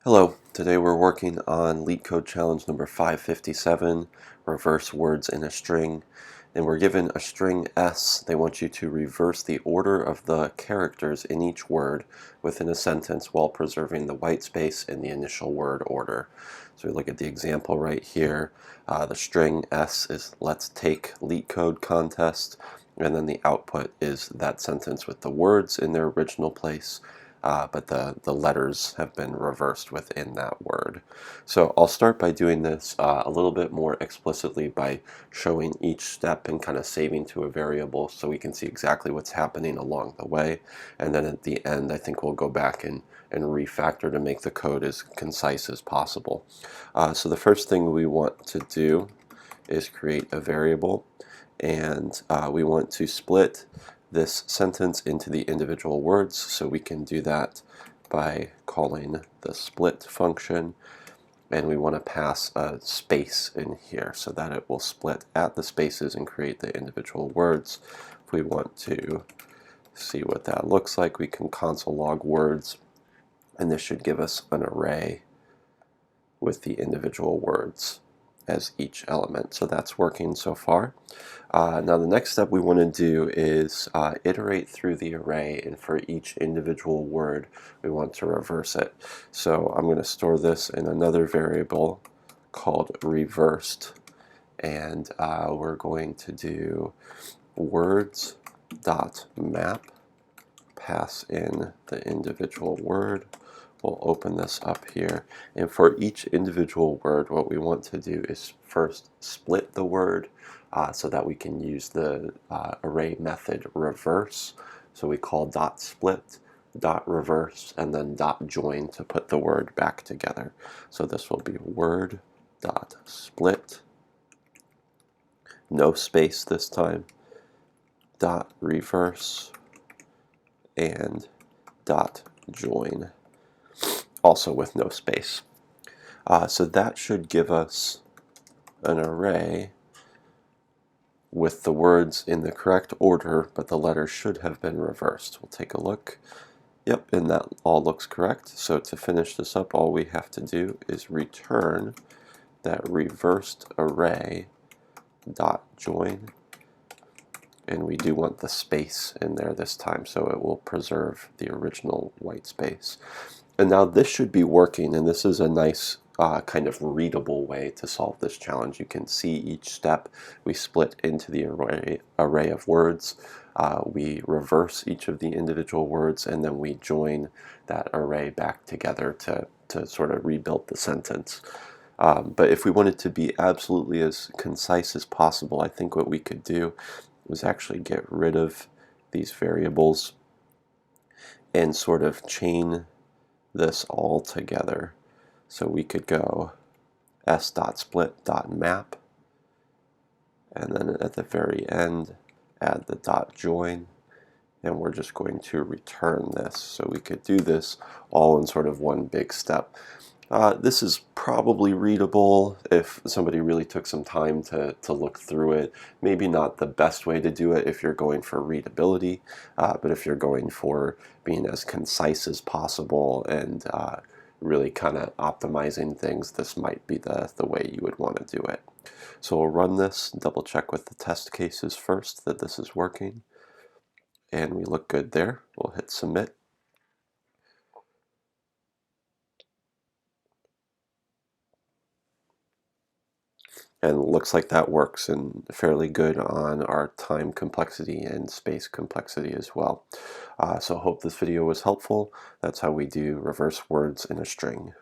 Hello, today we're working on LeetCode challenge number 557, reverse words in a string. And we're given a string S. They want you to reverse the order of the characters in each word within a sentence while preserving the white space in the initial word order. So we look at the example right here. The string S is let's take LeetCode contest, and then the output is that sentence with the words in their original place. But the letters have been reversed within that word. So I'll start by doing this a little bit more explicitly by showing each step and kind of saving to a variable so we can see exactly what's happening along the way. And then at the end, I think we'll go back and refactor to make the code as concise as possible. So the first thing we want to do is create a variable, and we want to split this sentence into the individual words, so we can do that by calling the split function, and we want to pass a space in here so that it will split at the spaces and create the individual words. If we want to see what that looks like, we can console log words, and this should give us an array with the individual words as each element. So that's working so far. Now the next step we want to do is iterate through the array, and for each individual word we want to reverse it. So I'm going to store this in another variable called reversed, and we're going to do words dot map, pass in the individual word. We'll open this up here, and for each individual word what we want to do is first split the word so that we can use the array method reverse. So we call dot split, dot reverse, and then dot join to put the word back together. So this will be word dot split, no space this time, dot reverse, and dot join, also with no space. So that should give us an array with the words in the correct order, but the letters should have been reversed. We'll take a look. Yep, and that all looks correct. So to finish this up, all we have to do is return that reversed array dot join, and we do want the space in there this time, so it will preserve the original white space. And now this should be working, and this is a nice kind of readable way to solve this challenge. You can see each step. We split into the array of words. We reverse each of the individual words, and then we join that array back together to sort of rebuild the sentence. But if we wanted to be absolutely as concise as possible, I think what we could do was actually get rid of these variables and sort of chain this all together. So we could go s.split.map, and then at the very end add the dot join, and we're just going to return this. So we could do this all in sort of one big step. This is probably readable if somebody really took some time to look through it. Maybe not the best way to do it if you're going for readability, but if you're going for being as concise as possible and really kind of optimizing things, this might be the way you would want to do it. So we'll run this, double check with the test cases first that this is working, and we look good there. We'll hit submit. And it looks like that works, and fairly good on our time complexity and space complexity as well. So I hope this video was helpful. That's how we do reverse words in a string.